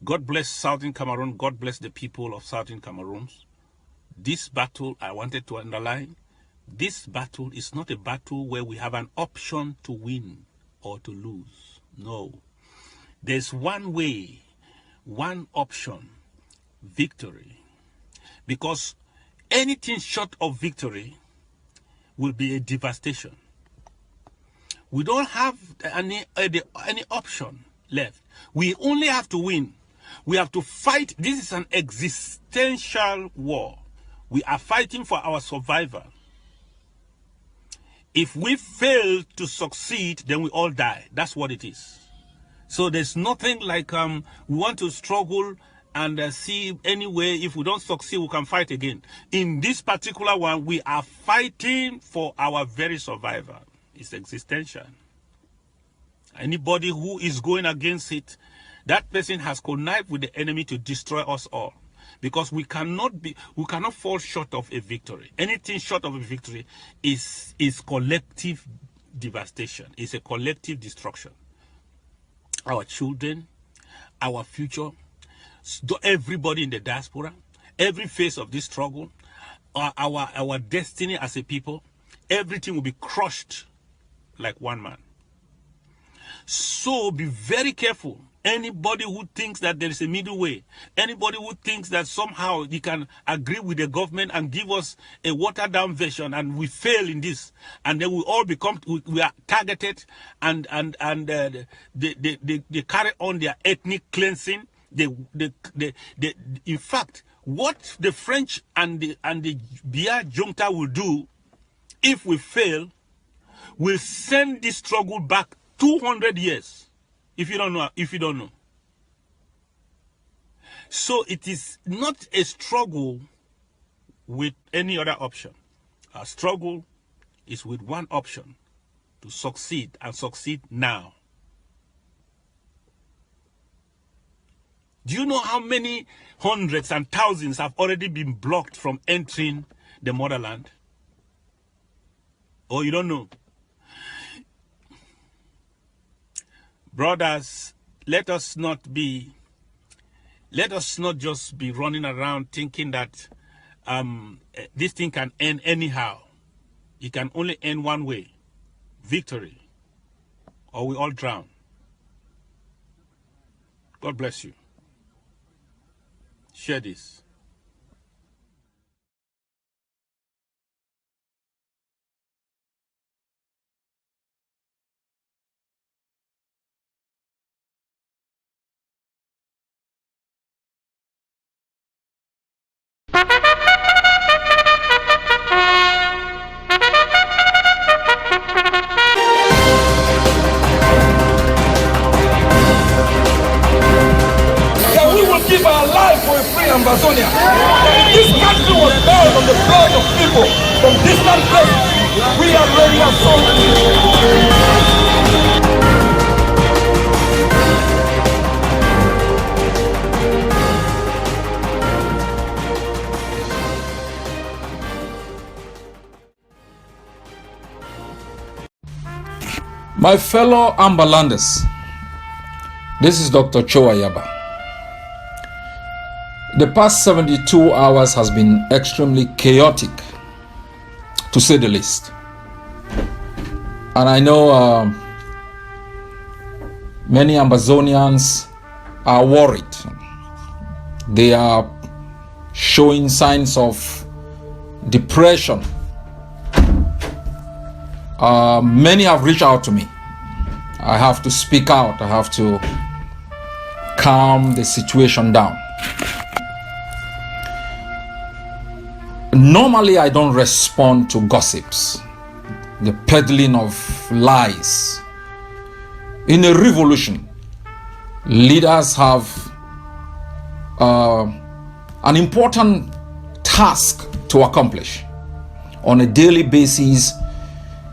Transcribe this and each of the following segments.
God bless Southern Cameroon. God bless the people of Southern Cameroon. This battle, I wanted to underline, this battle is not a battle where we have an option to win or to lose. No. There's one way, one option, victory. Because anything short of victory will be a devastation. We don't have any option left. We only have to win. We have to fight. This is an existential war. We are fighting for our survival. If we fail to succeed, then we all die. That's what it is. So there's nothing like we want to struggle and see anyway, if we don't succeed, we can fight again. In this particular one, we are fighting for our very survival. It's existential. Anybody who is going against it, that person has connived with the enemy to destroy us all. Because we cannot fall short of a victory. Anything short of a victory is collective devastation. It's a collective destruction. Our children, our future, everybody in the diaspora, every phase of this struggle, our destiny as a people, everything will be crushed like one man. So be very careful. Anybody who thinks that there is a middle way, anybody who thinks that somehow he can agree with the government and give us a watered down version and we fail in this, and then we all become, we are targeted and they carry on their ethnic cleansing. In fact, what the French and the Biya junta will do if we fail will send this struggle back 200 years. If you don't know. So it is not a struggle with any other option. Our struggle is with one option, to succeed and succeed now. Do you know how many hundreds and thousands have already been blocked from entering the motherland? Or you don't know? Brothers, let us not just be running around thinking that this thing can end anyhow. It can only end one way, victory, or we all drown. God bless you. Share this. Give our life for a free Ambazonia. This country was built on the blood of people from distant places. We are ready as soldiers. My fellow Ambalanders, this is Dr. Ayaba. The past 72 hours has been extremely chaotic, to say the least. And I know many Ambazonians are worried. They are showing signs of depression. Many have reached out to me. I have to speak out. I have to calm the situation down. Normally, I don't respond to gossips, the peddling of lies. In a revolution, leaders have an important task to accomplish. On a daily basis,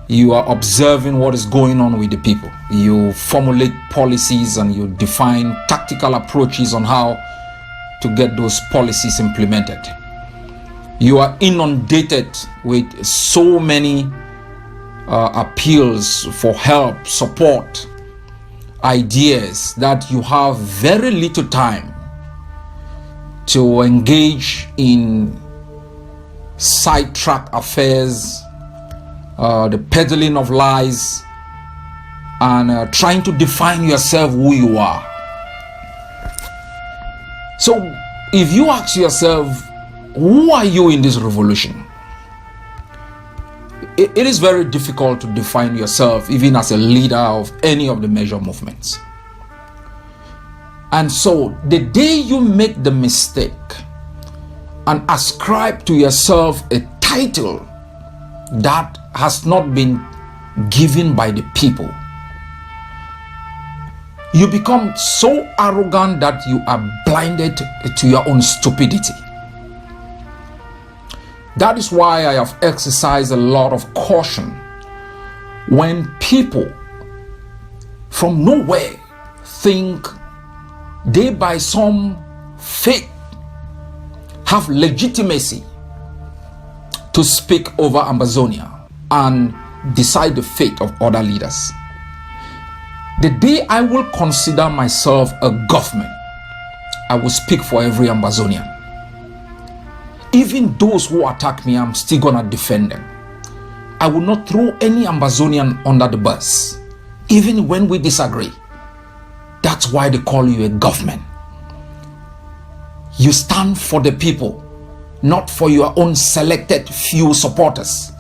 you are observing what is going on with the people. You formulate policies and you define tactical approaches on how to get those policies implemented. You are inundated with so many appeals for help, support, ideas that you have very little time to engage in sidetrack affairs, the peddling of lies, and trying to define yourself who you are. So if you ask yourself, who are you in this revolution? It is very difficult to define yourself even as a leader of any of the major movements. And so the day you make the mistake and ascribe to yourself a title that has not been given by the people, you become so arrogant that you are blinded to your own stupidity. That is why I have exercised a lot of caution when people from nowhere think they, by some faith, have legitimacy to speak over Amazonia and decide the fate of other leaders. The day I will consider myself a government, I will speak for every Amazonian. Even those who attack me, I'm still gonna defend them. I will not throw any Amazonian under the bus, even when we disagree. That's why they call you a government. You stand for the people, not for your own selected few supporters.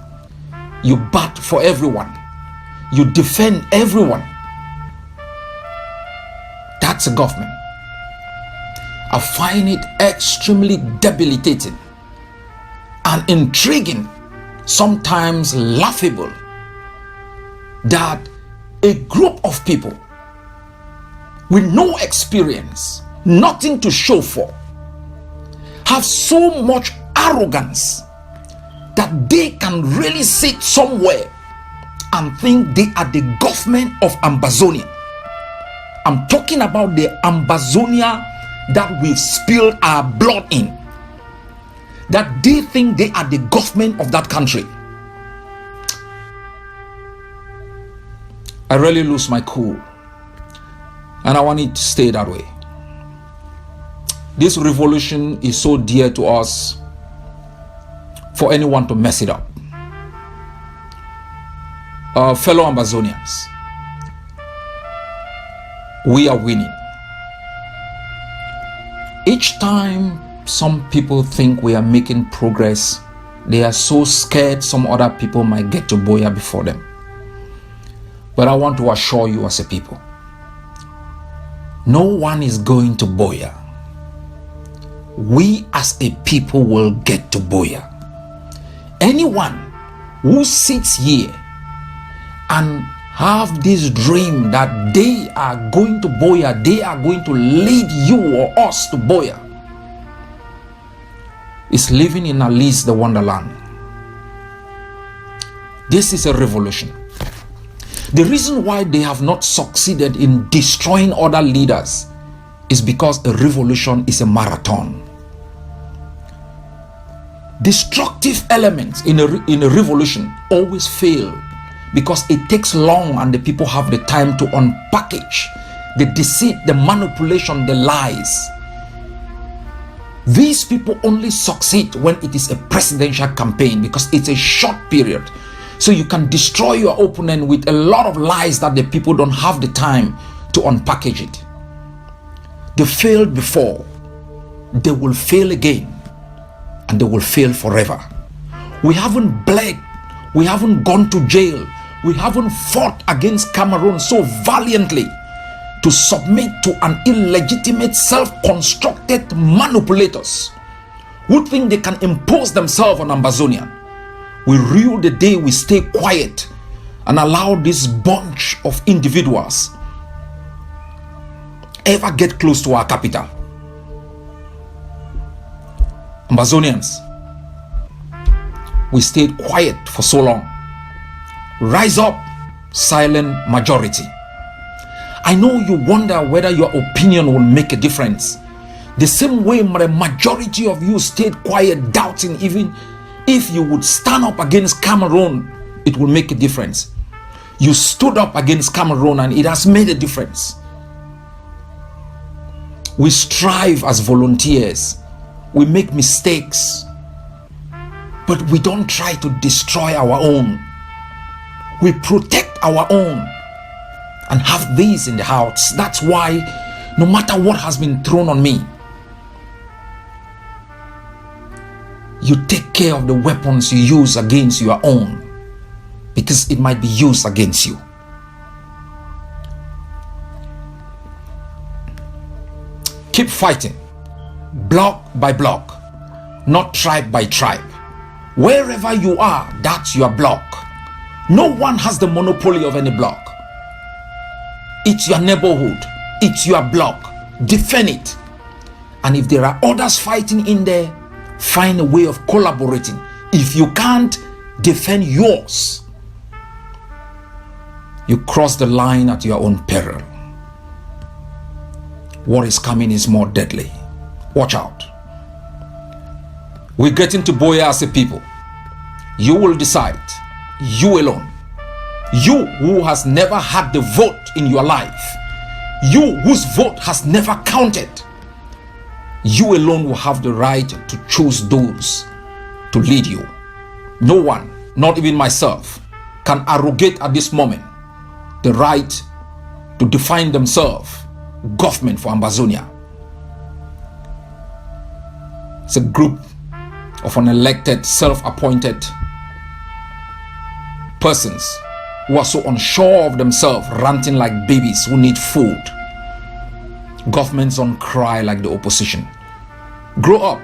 You bat for everyone. You defend everyone. That's a government. I find it extremely debilitating and intriguing, sometimes laughable, that a group of people with no experience, nothing to show for, have so much arrogance that they can really sit somewhere and think they are the government of Amazonia. I'm talking about the Amazonia that we've spilled our blood in. That they think they are the government of that country. I really lose my cool. And I want it to stay that way. This revolution is so dear to us for anyone to mess it up. Fellow Amazonians, we are winning. Each time some people think we are making progress, they are so scared some other people might get to Boya before them. But I want to assure you as a people, no one is going to Boya. We as a people will get to Boya. Anyone who sits here and have this dream that they are going to Boya, they are going to lead you or us to Boya, is living in Alice the Wonderland. This is a revolution. The reason why they have not succeeded in destroying other leaders is because a revolution is a marathon. Destructive elements in a revolution always fail because it takes long and the people have the time to unpackage the deceit, the manipulation, the lies. These people only succeed when it is a presidential campaign because it's a short period. So you can destroy your opponent with a lot of lies that the people don't have the time to unpackage it. They failed before. They will fail again. And they will fail forever. We haven't bled. We haven't gone to jail. We haven't fought against Cameroon so valiantly to submit to an illegitimate, self-constructed manipulators who think they can impose themselves on Amazonian. We rue the day we stay quiet and allow this bunch of individuals ever get close to our capital. Amazonians, we stayed quiet for so long. Rise up, silent majority. I know you wonder whether your opinion will make a difference. The same way the majority of you stayed quiet, doubting even if you would stand up against Cameroon, it will make a difference. You stood up against Cameroon and it has made a difference. We strive as volunteers We make mistakes, but we don't try to destroy our own. We protect our own and have these in the house. That's why no matter what has been thrown on me, you take care of the weapons you use against your own, because it might be used against you. Keep fighting, block by block, not tribe by tribe. Wherever you are, that's your block. No one has the monopoly of any block. It's your neighborhood, it's your block. Defend it. And if there are others fighting in there, find a way of collaborating. If you can't defend yours, you cross the line at your own peril. What is coming is more deadly. Watch out. We get into Boya as a people. You will decide, you alone. You who has never had the vote in your life. You whose vote has never counted. You alone will have the right to choose those to lead you. No one, not even myself, can arrogate at this moment the right to define themselves government for Ambazonia. It's a group of unelected, self-appointed persons who are so unsure of themselves, ranting like babies who need food. Governments don't cry like the opposition. Grow up.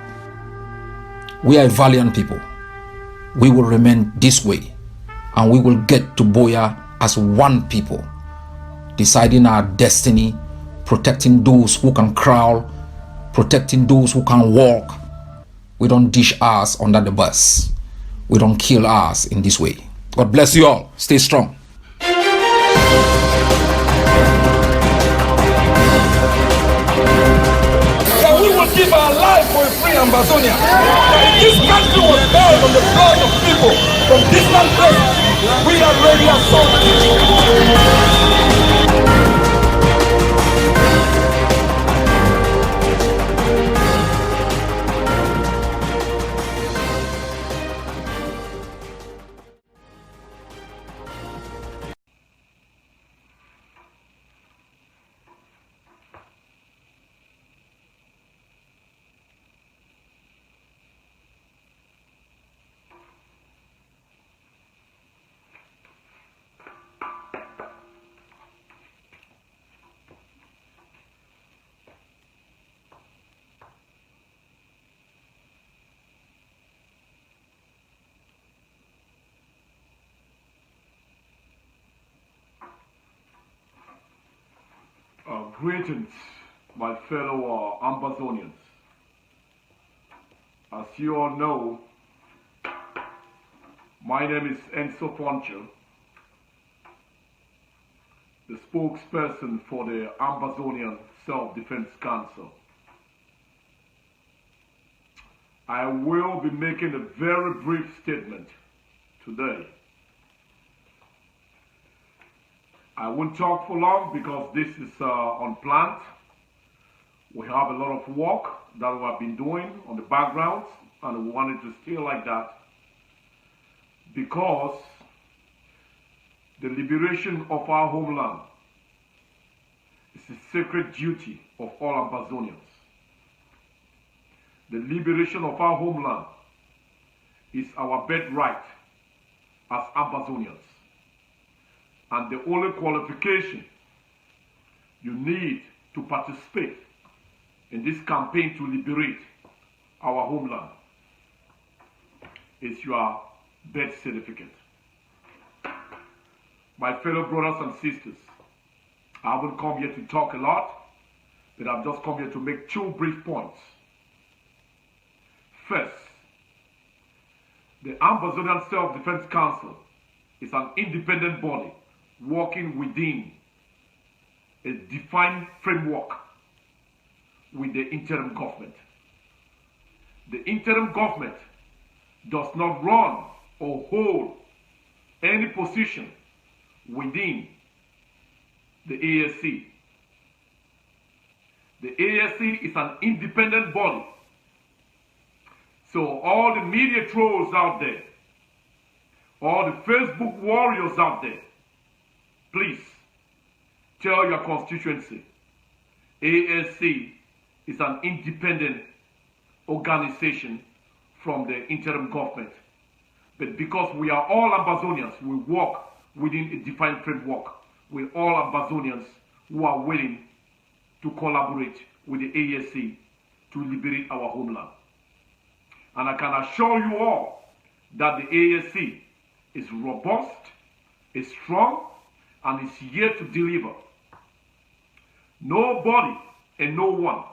We are a valiant people. We will remain this way, and we will get to Boya as one people, deciding our destiny, protecting those who can crawl, protecting those who can walk. We don't dish ours under the bus. We don't kill ours in this way. God bless you all. Stay strong. That we will give our life for a free Ambazonia. This country was built on the blood of people from distant places. We are ready as soldiers. Greetings, my fellow Ambazonians. As you all know, my name is Foncha, the spokesperson for the Ambazonian Self-Defense Council. I will be making a very brief statement today. I won't talk for long because this is unplanned. We have a lot of work that we have been doing on the background, and we wanted to stay like that because the liberation of our homeland is a sacred duty of all Ambazonians. The liberation of our homeland is our birthright as Ambazonians. And the only qualification you need to participate in this campaign to liberate our homeland is your birth certificate. My fellow brothers and sisters, I haven't come here to talk a lot, but I've just come here to make two brief points. First, the Ambazonian Self-Defense Council is an independent body working within a defined framework with the interim government. The interim government does not run or hold any position within the ASC. The ASC is an independent body So all the media trolls out there, all the Facebook warriors out there, please tell your constituency, ASC is an independent organization from the interim government. But because we are all Ambazonians, we work within a defined framework. We're all Ambazonians who are willing to collaborate with the ASC to liberate our homeland. And I can assure you all that the ASC is robust, is strong, and is here to deliver. Nobody and no one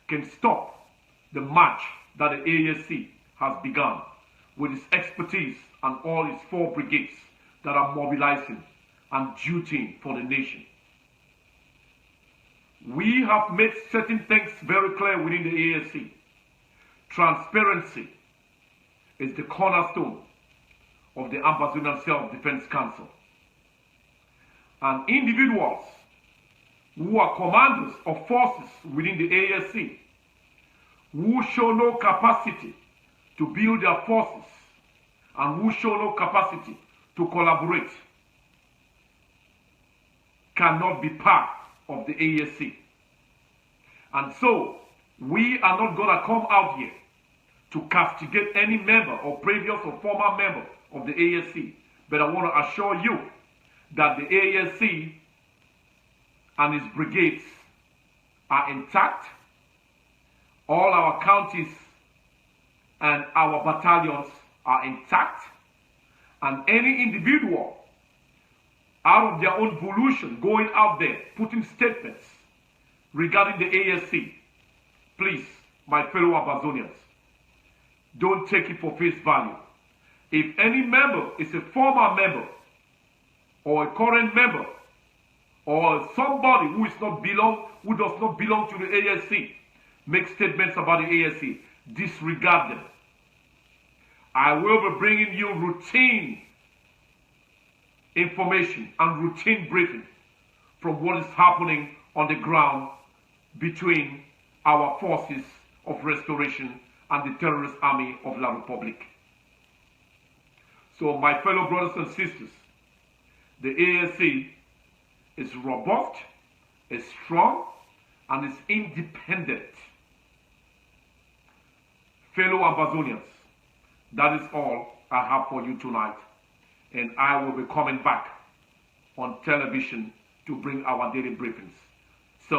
can stop the march that the ASC has begun with its expertise and all its 4 brigades that are mobilizing and dutying for the nation. We have made certain things very clear within the ASC. Transparency is the cornerstone of the Ambazonian Self-Defense Council. And individuals who are commanders of forces within the ASC who show no capacity to build their forces and who show no capacity to collaborate cannot be part of the ASC. And so, we are not going to come out here to castigate any member or previous or former member of the ASC. But I want to assure you that the ASC and its brigades are intact. All our counties and our battalions are intact. And any individual out of their own volition going out there putting statements regarding the ASC, please, my fellow Ambazonians, don't take it for face value. If any member is a former member or a current member or somebody who does not belong to the ASC make statements about the ASC, disregard them. I will be bringing you routine information and routine briefing from what is happening on the ground between our forces of restoration and the terrorist army of La Republic. So my fellow brothers and sisters, the ASC is robust, is strong, and is independent. Fellow Ambazonians, that is all I have for you tonight. And I will be coming back on television to bring our daily briefings.